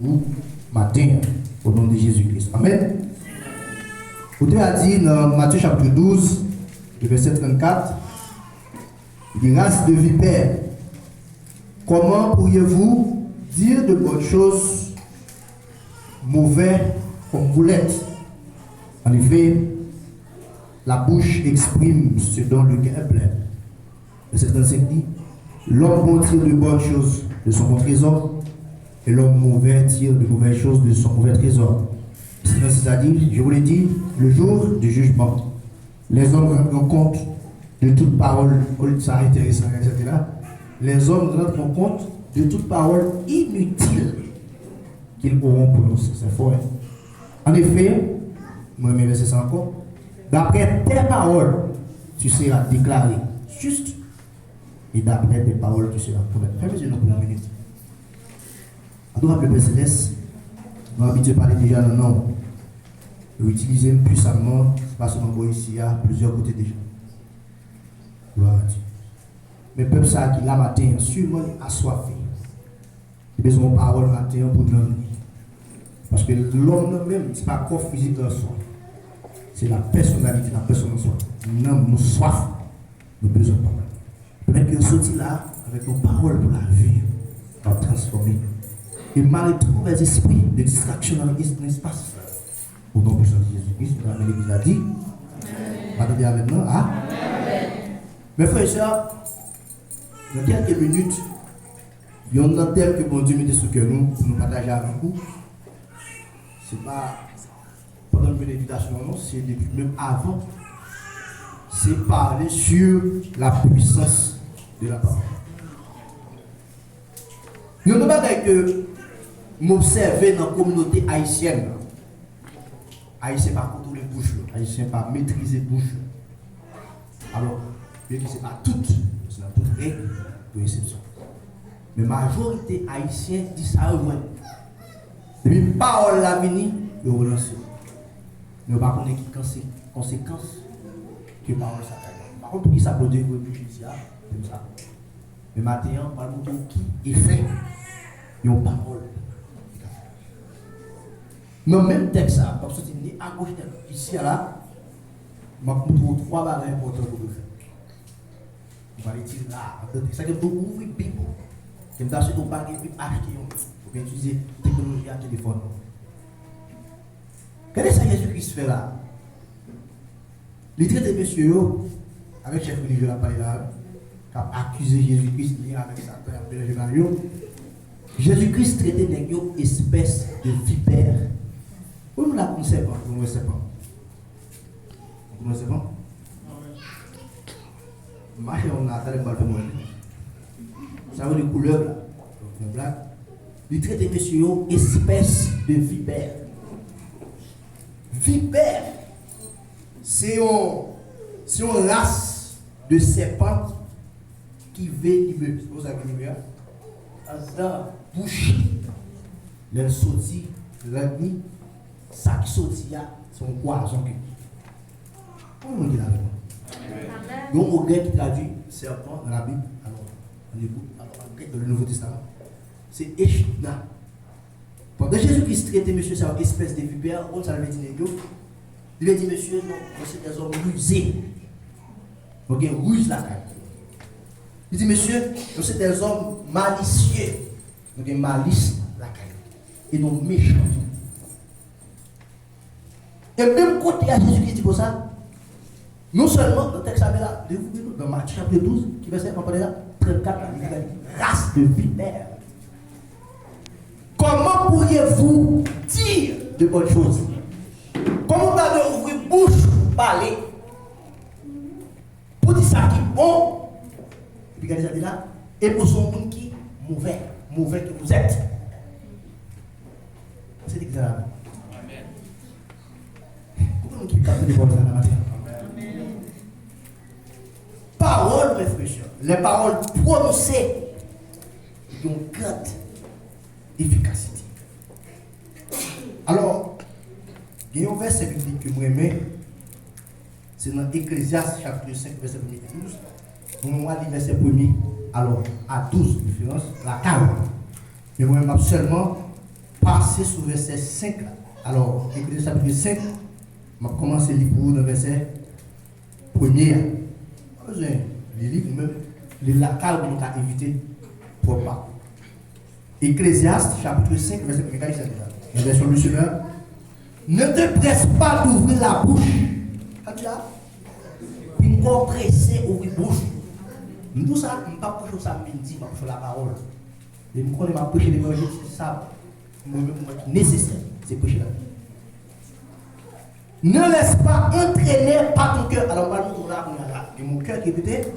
vous matin au nom de Jésus-Christ. Amen. Vous a dit dans Matthieu chapitre 12, le verset 34, grâce de vipère, comment pourriez-vous dire de bonnes choses mauvaises comme vous l'êtes? En effet, la bouche exprime ce dont le cœur est plein. Verset 35 dit, l'homme bon tire de bonnes choses de son bon trésor, et l'homme mauvais tire de mauvaises choses de son mauvais trésor. C'est-à-dire, je vous l'ai dit, le jour du jugement, les hommes rendront compte de toute parole, ça est intéressant, etc. Les hommes rendront compte de toute parole inutile qu'ils auront prononcée. C'est fort. Hein? En effet, moi je vais laisser ça encore. D'après tes paroles, tu seras déclaré juste, et d'après tes paroles, tu seras condamné. Fais-moi pour une minute. Adorable Père Céleste, nous habitués à parler déjà dans nom. Nous utilisons puissamment, pas seulement ici, à plusieurs côtés déjà. Gloire à Dieu. Mais peuple ça qui la matin, sûrement assoiffé. Il a besoin de parole matin pour nous. Parce que l'homme même, ce n'est pas le corps physique en soi. C'est la personnalité, la personne en soi. Nous avons soif, nous avons besoin de parole. Peut-être que nous sortons là avec nos paroles pour la vie, pour transformer. Et malgré tous les esprits de distraction dans l'espace, au nom de Jésus-Christ, l'Église a dit, attendez maintenant, ah? Mes frères et sœurs, dans quelques minutes, il y a un thème que bon Dieu met sur nous pour nous partager avec vous. Ce n'est pas pendant une méditation, non, c'est depuis même avant. C'est parler sur la puissance de la parole. Nous ne pas que m'observer dans la communauté haïtienne. Haïtien pas contrôler bouche, haïtien pas maîtriser bouche. Alors, bien que ce n'est pas tout, c'est dans toute règle de réception. Mais la majorité haïtienne dit ça au moins. Depuis parole la vini, ils relancent. Mais on ne va pas connaître les conséquences que parole ça a. Par contre, qui ça peut dire que c'est comme ça. Mais maintenant, on va montrer qui est fait. Et on parole. Dans le même texte, parce que c'est à gauche, ici, là, je vais vous montrer trois barres importantes pour vous faire. On va les dire là. C'est ça que vous ouvrez Bible. Et vous achetez vos bagages, vous achetez. Vous pouvez utiliser la technologie à téléphone. Quel est ça que Jésus-Christ fait là? Les traités de messieurs, avec le chef religieux, là, parlé là, qui a accusé Jésus-Christ avec Satan, avec le Mario. Jésus-Christ traitait des espèces de vipères. Vous ne la connaissez pas, vous ne connaissez pas. Vous ne connaissez pas? Marchez, on a attendu le bal de moi. Ça veut dire couleur là. Donc, blague. Il traite des messieurs espèces de vipères. Vipères, c'est une race de serpents qui venimeux. Vous avez vu, dans bouche, les sorties, la nuit, ça qui sortit, c'est un poison. Comment on dit là? Donc, au grec qui traduit serpent dans la Bible, alors, on écoute, en grec dans le Nouveau Testament, c'est Echidna. Pendant Jésus-Christ traitait monsieur, c'est une espèce de vipère, on s'en avait dit, il a dit, monsieur, non, c'est des hommes rusés. Donc, il ruse la caille. Il dit, monsieur, nous sommes des hommes malicieux. Donc, il malice la caille. Et non méchants. Et même côté à Jésus-Christ dit pour ça, non seulement dans le texte là, dans Matthieu chapitre 12, qui va s'appeler là, 34, race de vipère. Comment pourriez-vous dire de bonnes choses? Comment vous avez ouvert bouche pour parler? Pour dire ça qui est bon, et puis regardez ça là, et pour son monde qui est mauvais, mauvais que vous êtes. C'est exact. Amen. Pourquoi nous qui parlons de bonnes choses dans la matière? Paroles, mes frères, les paroles prononcées, ont une grande efficacité. Alors, il y a un verset biblique que moi j'aime, c'est dans Ecclésiaste chapitre 5, verset 1 et 12. On va lire verset 1 alors à 12 différences, la calme. Mais moi, seulement passer sur le verset 5. Alors, écoutez, chapitre 5, je vais commencer à lire pour vous dans le verset 1er. Je vais lire vous-même, la calme pour nous éviter pour pas. Ecclésiaste, chapitre 5, verset 1er. La version du Seigneur. Ne te presse pas d'ouvrir la bouche. Puis on pressé d'ouvrir la bouche. Nous, ça, je ne pas prêcher ça midi, je prêcher la parole. Et je connais ma prêcher l'évangile, c'est ça. Nécessaire, c'est prêcher la vie. Ne laisse pas entraîner par ton cœur. Alors, nous là, et mon cœur qui est peut-être,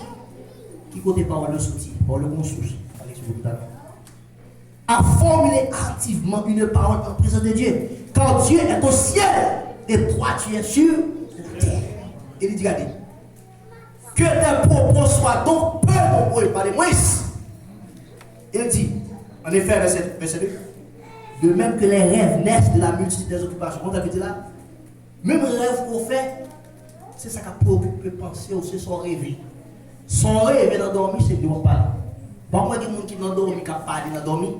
qui côté parole de sortie, par le bon souci. À formuler activement une parole en présence de Dieu. Quand Dieu est au ciel et toi tu es sur la terre. Il dit, regardez, que tes propos soient donc peu nombreux par les Moïse. Il dit, en effet, verset 2, de même que les rêves naissent de la multitude des occupations. On t'a dit là, même rêve qu'on fait, c'est ça qui a préoccupé penser aussi son rêve. Son rêve dans dormir, c'est de ne pas. Par contre, il y a des gens qui n'ont dormi, qui n'ont pas dans dormir.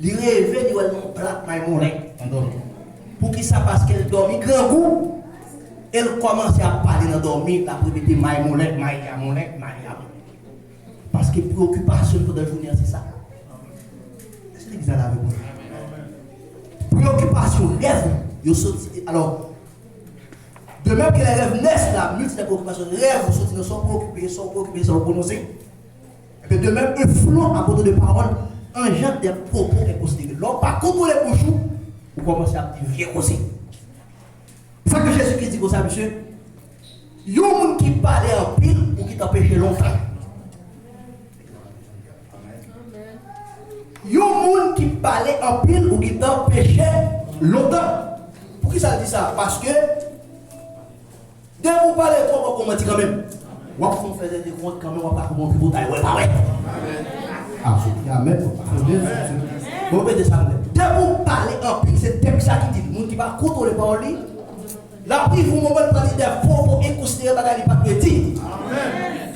Les rêves, ils ont plat maïmon pour qui ça parce qu'elle dormit grand goût, elle commence à parler dans dormir, la répéter maïmolek, maïamolek, maïam. Parce que préoccupation pour la journée, c'est ça. Est-ce que vous avez avec moi? Préoccupation, rêve, alors, de même que les rêves naissent, la multitude de préoccupations, les rêves sont préoccupés, sont prononcés. Et de même, un flot à côté de paroles engendre des propos inconsidérés. L'homme, par contre, les bouchons, vous commencez à vivre aussi. C'est ça que Jésus-Christ dit comme ça, monsieur. Il y a un monde qui parle en pile ou qui t'empêche longtemps. Il y a un monde qui parle en pile ou qui t'empêche longtemps. Pour qui ça dit ça? Parce que dès que vous parlez trop, on commence quand même. On va faire des comptes quand même, on va pas commencer pour tailler. Ouais, pas ouais. Ah, c'est amen. Bon, mettez ça. Dès que vous parlez en pile, c'est le ça qui dit. Le monde qui va contrôler les paroles. La prise, vous moment de parler des propos et considérer la pas de dire. Amen.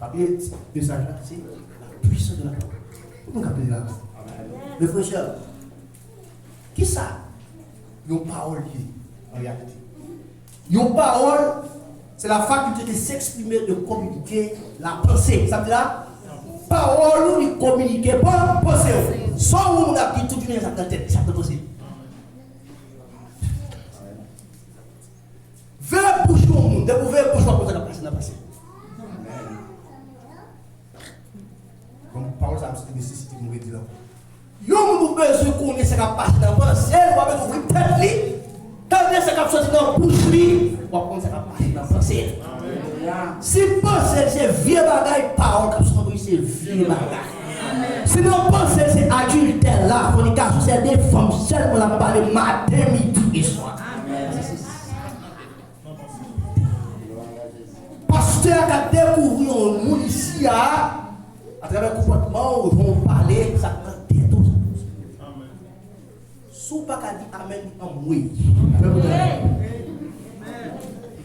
Papier, message là, c'est la puissance de la parole. Vous captez là? Le frère, qui ça? Une parole liée en réalité. Une parole, c'est la faculté de s'exprimer, de communiquer la pensée. Ça veut dire là? Parole, nous ne communiquons pas pensée. Sans nous, on a dit toute une chose dans la tête, ça peut passer. 20 bouches au monde, dès que vous voyez bouches, vous allez passer dans la passé. Donc, parole, ça a nécessité de nous dire là. Yo, vous avez besoin de connaître ce qui a passé dans la pensée, vous avez ouvrir tête. Tandis que ce qui a sorti dans la bouche, vous allez prendre ce qui a passé dans la pensée. Si pensée, c'est vieux bagaille, parole, c'est vieux bagaille. Si non pensée, c'est adultère là, fornication, c'est des femmes seules pour la parler matin, midi et soir. Pasteur qui a découvert un monde ici, à travers le comportement, ils vont parler, ça prend tout ça. Si vous ne pouvez pas dire Amen en oui.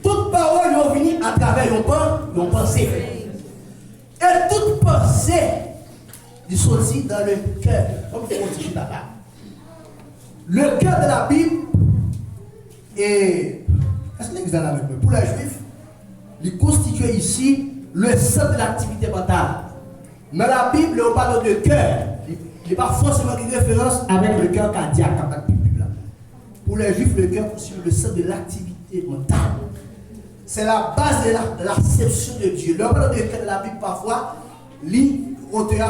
Toute parole vont venir à travers une pensée. Et toute pensée, ils sont aussi dans le cœur. Comme on dit là-bas. Le cœur de la Bible est. Est-ce que vous avez avec moi? Pour les Juifs, il constitue ici le centre de l'activité mentale. Mais la Bible, on parle de cœur. Il n'est pas forcément une référence avec le cœur cardiaque. Pour les Juifs, le cœur constitue le centre de l'activité mentale. C'est la base de l'acception de Dieu. Le parle de cœur de la Bible, parfois, lit,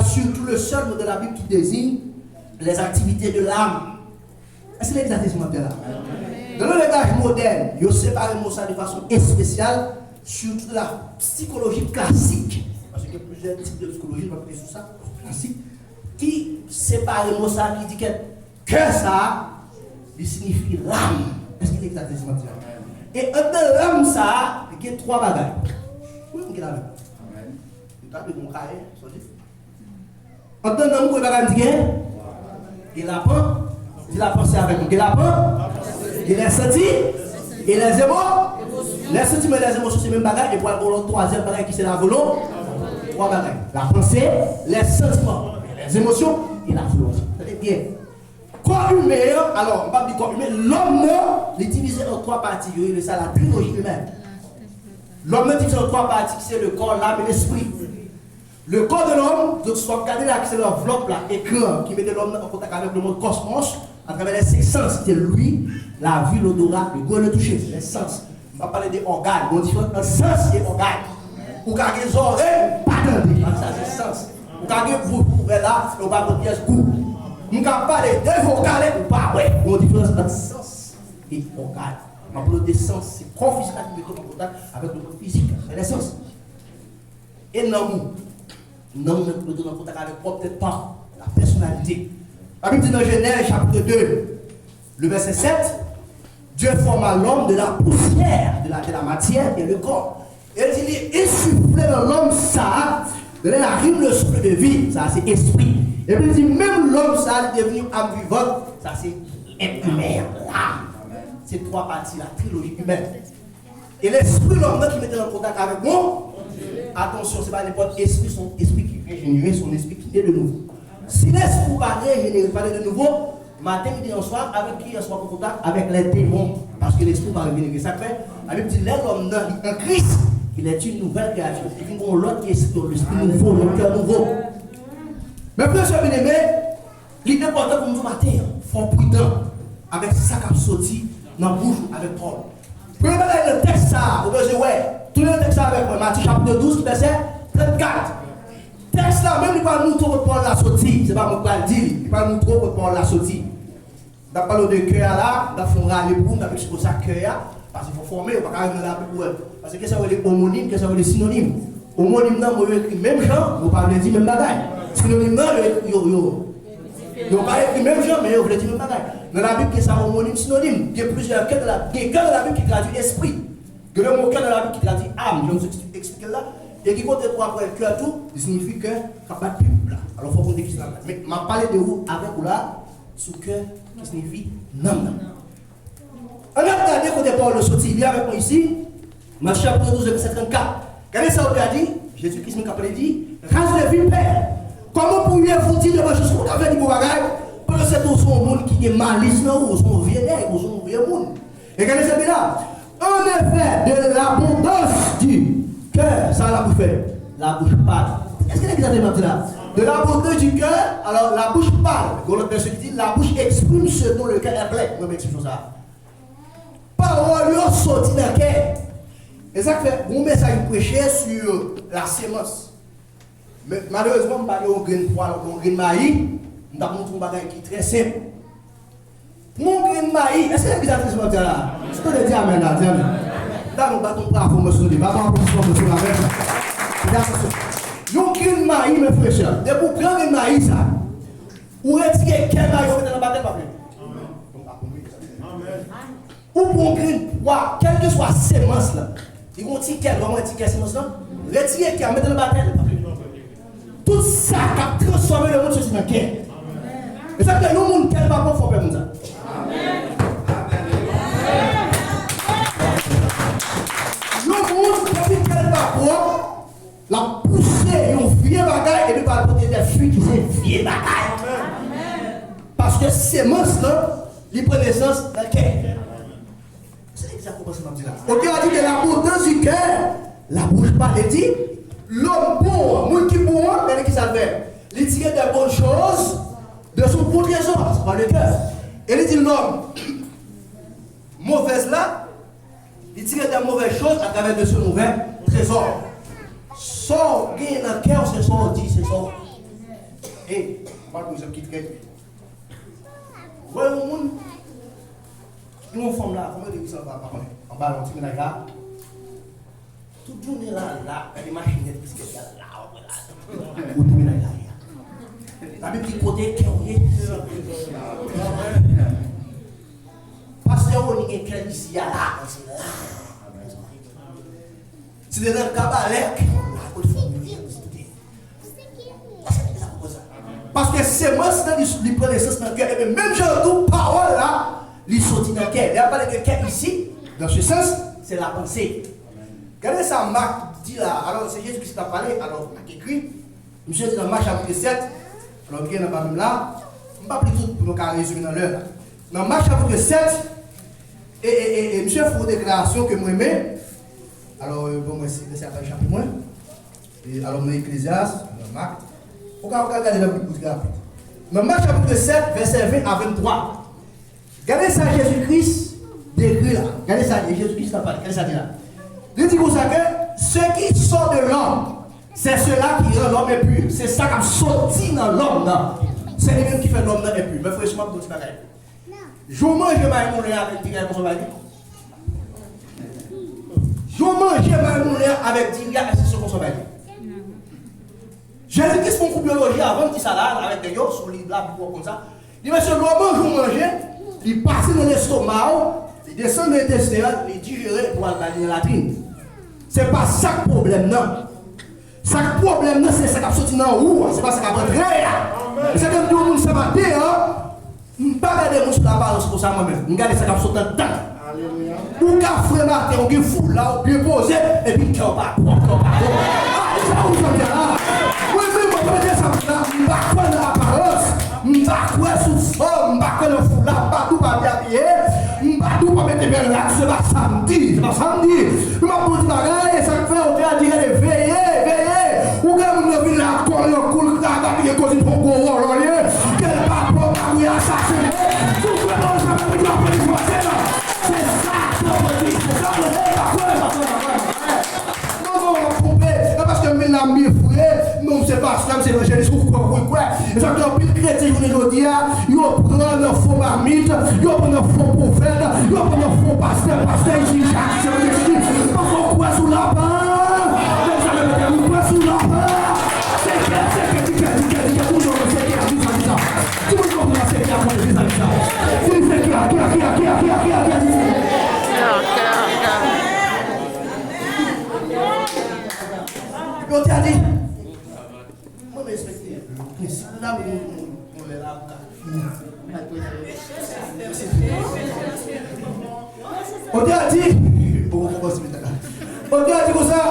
surtout le seul mot de la Bible qui désigne les activités de l'âme. Est-ce que l'exactement de là? Dans le langage moderne, il y a séparé ça de façon spéciale. Surtout la psychologie classique, parce qu'il y a plusieurs types de psychologie, on va parler sur ça, classique, qui sépare le mot ça, qui dit que ça, il signifie l'âme. Est-ce qu'il est exactement ça? Et dans l'âme, ça, il y a trois bagages. Où est-ce qu'il y a l'âme? Il y a mon cahier, ça dit. En tant que l'âme, il y a la pensée, il a pensé avec nous, il a la il a senti, et les émotions. Les sentiments et les émotions, c'est le même bagage. Et pour le troisième bagage qui c'est la volonté. Trois bagages. La pensée, les sentiments, les émotions et la volonté. C'est bien. corps humain, alors, on va dire corps humain, l'homme, il est divisé en 3 parties. C'est ça la trilogie humaine. L'homme est divisé en 3 parties, c'est le corps, l'âme et l'esprit. Le corps de l'homme, donc, soit regardé là, c'est l'enveloppe, là, écran, qui met l'homme en contact avec le monde cosmos, à travers les 5 sens. C'est lui, la vue, l'odorat, le goût et le toucher. C'est les sens. On va parler des organes. On dit différents sens et organes. Ou quand les oreilles, pas d'entendre. Ça, c'est sens. Ou quand les vous ouvrez là, on va prendre pièce goût. On va parler de vocales ou pas, ouais. On dit différents sens et organes. On va parler des sens. C'est le corps physique qui met en contact avec le corps physique. C'est les sens. Et non, non, nous mettons en contact avec peut-être pas la personnalité. La Bible dit dans Genèse chapitre 2, le verset 7, Dieu forma l'homme de la poussière, de la matière et le corps. Et il insufflé dans l'homme ça, de la rime le souffle de vie, ça c'est esprit. Et puis il dit même l'homme ça est devenu âme vivante, ça c'est être humain, là. C'est 3 parties, la trilogie humaine. Et l'esprit, l'homme qui mettait en contact avec moi, attention, ce n'est pas n'importe esprit, son esprit qui vient générer, son esprit qui est de nouveau. Si l'esprit va régénérer, pas de nouveau, matin, midi, en soir, avec qui on soit en contact? Avec les démons. Parce que l'esprit va régénérer. Ça fait, la Bible dit, l'homme en Christ, il est une nouvelle créature. Et puis, l'autre esprit, l'esprit nouveau, le cœur nouveau. Mais frère, soeur bien-aimé, il est important pour nous matin, fort prudent, avec ça qui a sorti dans la bouche avec Paul. Premier le texte, ça, vous pouvez dire, ouais, tout le texte avec moi, Matthieu chapitre 12, verset 34. Texte là, même il va nous trouver Paul la sortie, c'est pas moi qui le dire, il va nous trouver Paul la sortie. Dans le parler de cœur là, dans le fond, râler pour nous, avec ce ça cœur, parce qu'il faut former, on va pas là pour parce que ça veut dire homonyme, que ça veut dire synonyme. Homonyme, non, on écrit même genre, on va pas dire même bagaille. Synonyme, non, on va pas écrire même genre, mais on veut dire même bagaille. Dans la Bible, c'est un homonyme synonyme. Il y a plusieurs cœurs de la Bible qui traduit esprit. Il y a le mot cœur de la Bible qui traduit âme. Je vais vous expliquer là. Et qui compte pour avoir le cœur tout, il signifie que capable de là. Alors il faut qu'on définisse là. Mais je vais parler de vous avec ou là, sous cœur qui signifie non. On a regardé côté Paul le sorti, il y a avec moi ici, Matthieu chapitre 12, verset 34. Regardez ça, on a dit, Jésus-Christ m'a dit, race de vipère, comment pourriez-vous dire de choses qu'on avait dit pour bagaille? Parce que c'est un monde qui est malice, ou son vieux nègre, ou son vieux monde. Et regardez ça bien là. En effet, de l'abondance du cœur, ça la bouche fait. La bouche parle. Est-ce que exactement dit là? De l'abondance du cœur, alors la bouche parle. L'autre personne qui dit, la bouche exprime ce dont le cœur est plein. Moi, m'explique ça. Parole sortie dans le cœur. Et ça fait un message prêché sur la sémence. Mais malheureusement, je ne parle pas de grain de poil, de grain de maïs. Je vais vous montrer un bagage qui est très simple. Mon grain de maïs, est-ce que vous avez vu ça là? Est-ce que vous avez dit amen là? Là, nous battons pas pour me soulever. Pas pour me soulever avec. Un grain de maïs, mes frères, dès que vous prenez un grain de maïs, vous retirez quel maïs vous mettez dans la bataille, pas plus. Ou pour un grain de pois, quelle que soit la sémence là, ils vont tirer vraiment tirer la sémence là, retirer qui a mettre dans la bataille, pas plus. Tout ça qui a transformé le monde sur le cœur. Et ça fait que le monde qui n'est pas bon, il faut faire ça. Le monde qui n'est pas bon, la poussée, un vieux bagaille, et puis par côté des fruits qui sont vieux bagaille. Parce que ces monstres là, ils prennent naissance dans le cœur. C'est exactement ce que je dis là. Ok, on a dit que l'abondance du cœur, la bouche parle, il dit, l'homme bon, le monde qui bon, il qui ça fait. Il tire des bonnes choses de son bon trésor, c'est pas le cœur. Et il dit l'homme mauvaise là, il tire des mauvaises choses à travers de ce mauvais trésor. Sort, gain dans le cœur, c'est son dit, c'est son. Et, on va vous dire qui traite. Vous voyez le monde? Nous, on forme là, comment on ça va en bas, on tire là. Toute journée là, il y a des machines qui sont là, on tire là. La Bible dit côté cœur, pasteur, on est cœur ici, là. C'est des cabalets qui parce que c'est moi qui prend l'essence dans le cœur. Et même genre tout parole là, il sortit dans le cœur. Il n'y a pas de cœur ici, dans ce sens, c'est la pensée. Regardez ça, Marc dit là, alors c'est Jésus qui s'est parlé, alors Marc écrit, monsieur dit dans Marc chapitre 7, alors il y a même là, pas plus tout pour nous résumer dans l'heure. Dans Marc chapitre 7, et monsieur fait une déclaration que moi aimé. Alors, bon, moi, c'est un chapitre moins. Et alors, dans Ecclésiaste, dans Marc, on va regarder la Bible rapide. Dans Marc chapitre 7, verset 20 à 23. Regardez ça, Jésus-Christ décrit là. Regardez ça, Jésus-Christ n'a pas dit. Regardez ça, dit là. Il dit comme ça que ce qui sort de l'homme, c'est cela qui rend l'homme impur. C'est ça qui a sorti dans l'homme. C'est lui-même qui fait l'homme impur. Mais frère, je m'en dis pas. Je mange mon lait avec Diria comme ça. Je mange mon lait avec Diria comme ça. Jésus-Christ font une biologie avant qu'il salade avec des yeux sur les blagues comme ça. Il dit, monsieur, l'homme, je mange, il passe dans l'estomac, il descend dans l'intestin, il digère pour aller dans la latrine. Ce n'est pas ça le problème, non. Ça le problème, c'est ça qui a sorti dans l'eau, c'est pas ça qui a rentré. C'est que tout le monde s'est battu, je ne vais pas regarder mon sur la balance pour ça moi-même. Je regarde ça qui a sorti dans le temps. Ou qu'à frère matin, on est fou là, on est posé, et puis cœur pas, cœur pas. Ah, c'est ça où ça vient là. Oui, mais moi, je vais dire ça là, je ne vais pas prendre l'apparence, je ne vais pas prendre sous forme, je ne vais pas prendre le foulard, pas tout pas bien habillé, je ne vais pas tout pas mettre bien là, c'est pas samedi, c'est pas samedi. Je ne vais pas dire pareil, ça fait, on va dire, veillez, veillez. Ou quand on vient là, quand on coule, là, il y a des choses qui sont gros, quel rapport, oui, assassiné. Tout le monde, ça va dire, c'est ça, c'est ça, parce que mes amis frères, non, c'est pas ça, c'est l'évangéliste ou quoi. Et ça fait plus chrétien aujourd'hui, ils prennent un faux marmite, ils prennent un faux prophète, ils prennent un faux pasteur, ici, Jacques, pourquoi sous la barre? Pourquoi sous la barre? C'est que toujours c'est on t'a dit, moi je respecte. Là, on est là. On t'a dit, on t'a dit comme ça,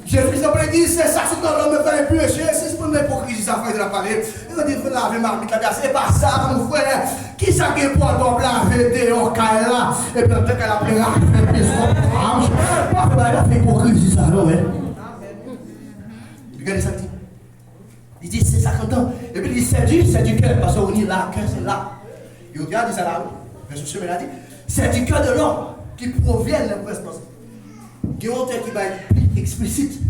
Jésus a dit, c'est ça, c'est dans l'homme fait plus péché, c'est pour l'hypocrisie, ça fait de la parler. Il a dit, il faut laver ma vie, c'est pas ça, mon frère. Qui ça qui est pour laver dehors, là, et puis après qu'elle a pris la il a fait hypocrisie, ça, non, ouais. Regardez ça, il dit c'est 50 ans. Et puis il dit c'est du cœur, parce qu'on est là, cœur c'est là. Il regarde ça là, verset 7, il a dit c'est du cœur de l'homme qui provient de l'impression. Il y a un auteur qui va être plus explicite.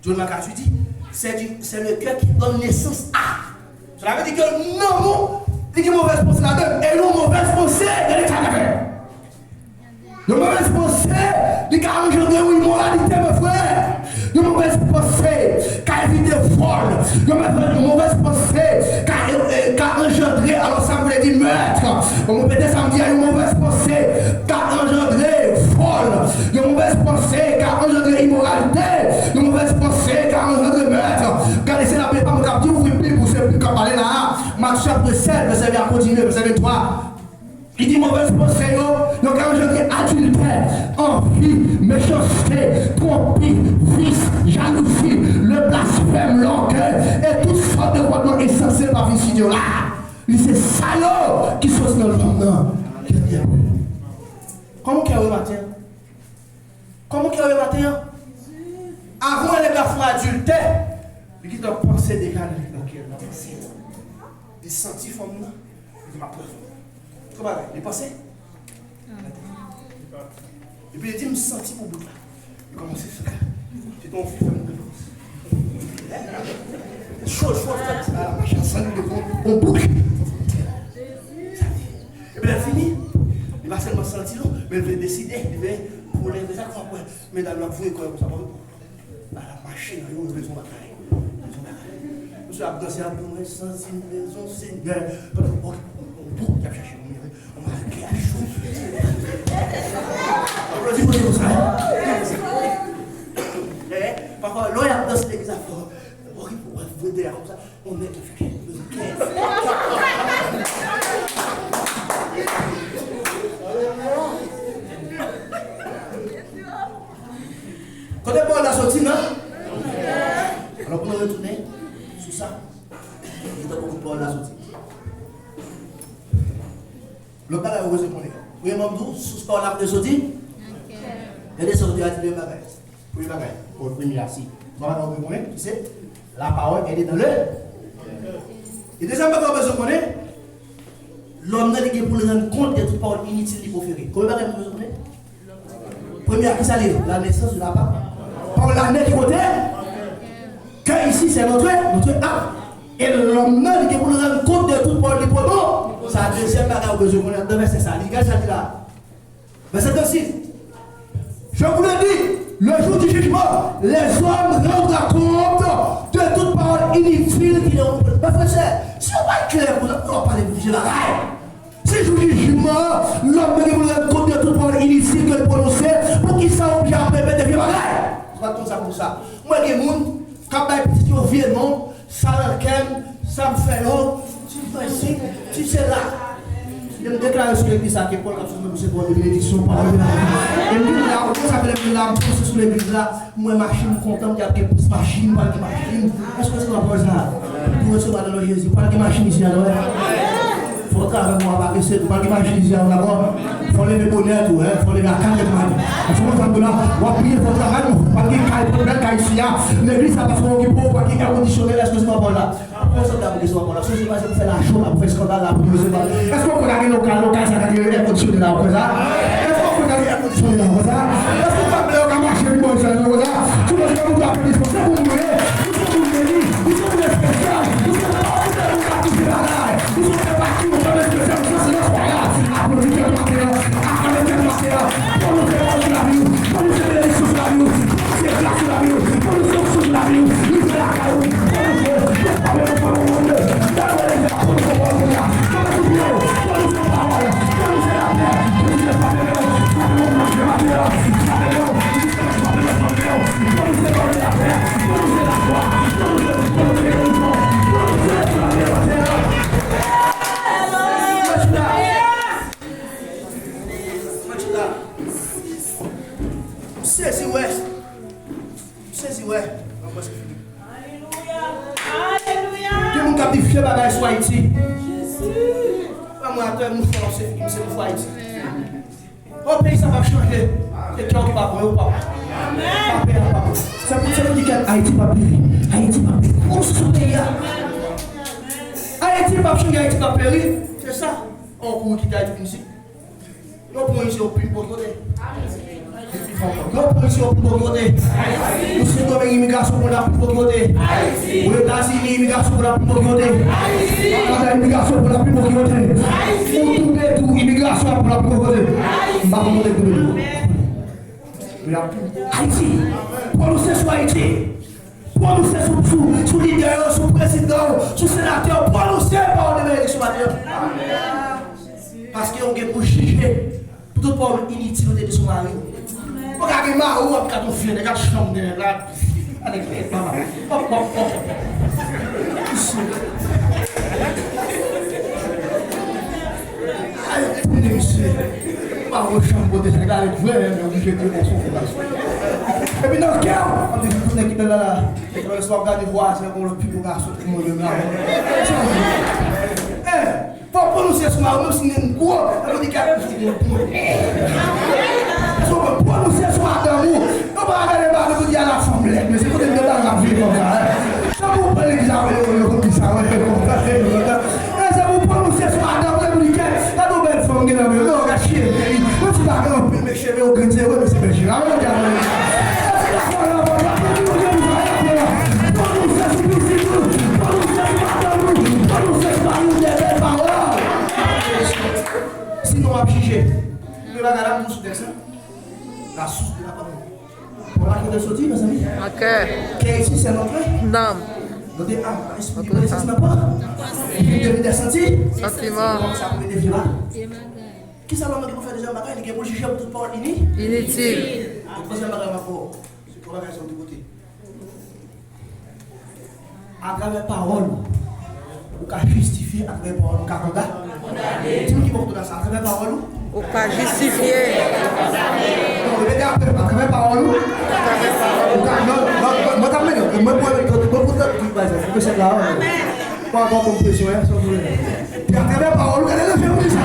John MacArthur dit c'est le cœur qui donne naissance à. Cela veut dire que non, il y a une mauvaise pensée là-dedans, et une mauvaise pensée de l'état de cœur. Une mauvaise pensée, il y a engendré une immoralité, mes frères. Une mauvaise pensée qui a évité folle. Une mauvaise pensée qui a engendré, alors ça me dit meurtre. On me dit ça me dit une mauvaise pensée qui a engendré folle. Une mauvaise pensée qui a engendré immoralité. Une mauvaise pensée qui a engendré meurtre. Regardez, c'est la paix, on va dire, vous pouvez pour ce plus parler là. Marc chapitre 7, verset 20 à continuer, verset 23. Il dit mauvaise pensée, donc engendré adultère, envie, méchanceté, tromperie, vice, jalousie, le blasphème, l'orgueil et toutes sortes de comportements insensés par vie de là. Il c'est ça qui sont dans le monde. Comment qu'il y a le matin? Comment qu'il y a le matin? Avant les garçons adultères, il dit dans pensée des gars dans le cœur, il sentit comme là, il dit ma preuve. Comment il est passé? Et puis il dit, je me sentis pour bout là. Il commence à faire. C'est ton fils, chose, la chanson, on boucle. Et puis il a fini. Il va seulement sentir, mais il veut décider. Il veut pour les actions. Mesdames, vous voyez quoi? La machine, il a besoin de bataille. Monsieur a dansé à nous, sans une maison, Seigneur. On va chercher mon mire, on va aller à chaud. Applaudissez-moi pour ça. Parfois, l'on a dansé l'église à fort. Vous êtes comme ça, on est fait. Quand on a sorti, non? Alors, pour nous retourner sur ça, il y a beaucoup de la sortie. Le bagage est besoin de connaître. Vous voyez, Mamdou, sous ce qu'on a de sortir, il y a des sorties à dire bagage. Premier bagage, pour le premier assis. Vous avez besoin de connaître, tu sais, la parole, elle est dans le. Et deuxième bagage, besoin de connaître, l'homme n'a pas pour le rendre compte de toute parole inutile qu'il faut faire. Combien de bagage besoin de connaître? Première qui s'allie, la naissance de la part. Par l'année qui côté, car ici c'est notre âme. Et l'homme n'a pas pour le rendre compte de toute parole du pronom. C'est la deuxième bagage besoin de connaître. Demain c'est ça. Regarde ça là. Verset 6. Je vous le dis, le jour du jugement, les hommes rendront compte de toute parole inutile qu'ils ont. Ma frère, si on va être clair, on ne va pas les la raille. Si je vous dis jugement, l'homme ne vous rendre compte de toute parole inutile que le prononcer pour qu'il s'en oblige à permettre de vivre la raille. C'est pas comme ça pour ça. Moi, les gens, quand je suis petit, vieux non, ça m'aime, ça me fait l'eau, tu fais ici, tu sais là. Je me déclare sur l'église que Paul a fait pour la bénédiction par la vie. Et nous, là, ça fait la pousse sur l'église là. Moi, machine, content, il y a des pouces machine, pas de machine. Est-ce que c'est la pause là? Pour recevoir dans le Jésus, pas de machine ici alors. Il faut travailler moi, pas que c'est pas de machine ici alors d'abord. Il faut lever le bonheur, il faut lever la carte de mal. Parce que moi, on va prier pour le travail, pas de problème ici. L'église, ça va faire un peu, pas qu'il y a conditionné, est-ce que c'est pas bon là? Est-ce que vous faire la chose, pour faire scandale là, pour recevoir? Est-ce qu'on peut aller local, ça va dire conditionné là, comme ça? Est-ce qu'on peut aller conditionné là, comme ça? Est-ce qu'on peut aller marcher une bonne chose, comme ça? Tout le monde va appeler pour ça, vous voulez? Vous sont bénis, vous sont des spéciales, vous sont des bagages, vous sont des partis, vous sont des spéciales, vous sont des royales. Applaudissez le matin, applaudissez le matin, pour nous faire sur la vie, pour nous faire les choses sur la vie, pour nous faire la sur la vie, pour nous faire sur la vie, nous faire la caillou, pour nous faire. Au pays, ça va changer. C'est toi qui va voir ou pas. Ça veut dire qu'Haïti va périr. Haïti va périr. On se souvient. Haïti va changer, Haïti va périr. C'est ça. On court qui Haïti ici. On prend ici au plus beau côté. On prend ici au plus beau côté. Nous sommes dans l'immigration pour la plus beau côté. Aux États-Unis, l'immigration pour la plus beau côté. L'immigration pour la plus beau côté. Pour tout, immigration pour la plus beau côté. Haïti, prononcez sur Haïti, prononcez sur leader, sur président, sur sénateur, prononcez par les bénédictions matérielles. Parce qu'on est pour juger tout le monde inutile de son mari. Regardez ma ou on a fait des gars chambre là avec les maman. Allez, monsieur. Pas au chambre de la avec vous, mais obligé de faire son fondation. Et puis dans le cœur, on dit tout n'est qui est là. Et quand le soir, regardez voir, c'est pour le plus beau garçon qui m'a donné. Faut prononcer ce mot, si c'est une cour, on dit qu'il y a faut prononcer ce mot d'amour. On va regarder par le dire à la femme, mais c'est pour des médailles à la vie comme ça. Ça vous parle l'examen, comme ça, ça vous prononcer ce mot d'amour, on dit qu'il y a de belles femmes qui n'ont pas de chier. Quand tu vas regarder mes cheveux au grenier, c'est bien sûr. Sinon, on va juger. Nous allons regarder la source de ça. La source de la parole. On va regarder sortir, mes amis. Ok. Qui est ici, c'est notre Non. Notre âme. Esprit, vous connaissez ce pas. Vous des sentiments. Sentiment. Ça peut être violent. Qui ça l'homme qui peut faire des gens bagages, qui est pour juger toute parole inutile. Inutile. Le troisième bagage, c'est pour la raison de côté. À travers la parole, vous pouvez justifier à travers la parole, vous pouvez condamner. Dis-moi qui porte dans ça, à travers la parole. Ou pas justifier. Non, répétez à travers la parole. Moi, t'amène, moi, pour c'est là. Pas avoir compréhension, hein, sans problème. Et à travers la parole, vous allez le faire, ça.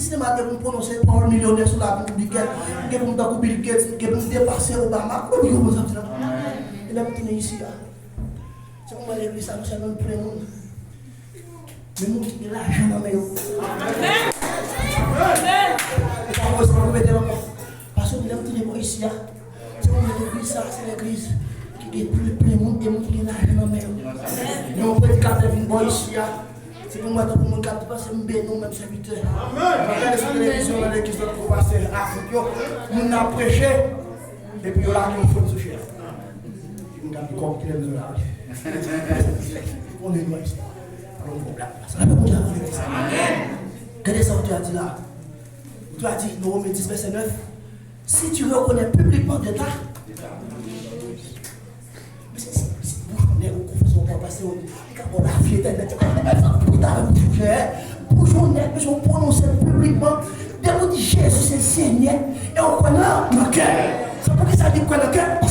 systématique pour prononcer parole millionnaire sur la République, pour me faire Bill Gates, pour me dépasser Obama. Comment vous avez ça? Il a mis ici. C'est comme l'église, ça nous sert dans plein monde. Mais nous qui avons l'argent dans les mains. Parce que nous avons ici. C'est comme l'église, ça, c'est l'église qui est plein de monde et nous qui avons l'argent dans les mains. Nous avons fait 4 ici. C'est pour moi, pour mon cap, parce que nous sommes même serviteurs. Regardez sur la télévision, dans l'église de notre pasteur Afrique, nous avons prêché, et puis on a mis un faux sous cher. Nous avons comme qu'il est besoin. On est loin ici. Alors, on va ça n'a pas de place. Regardez ça, tu as dit là. Tu as dit, nous Romains 10, verset 9. Si tu reconnais publiquement d'État, Bonjour, nous avons prononcé publiquement, Jésus c'est le Seigneur, et on connaît le cœur. C'est pour ça dit qu'on a le cœur.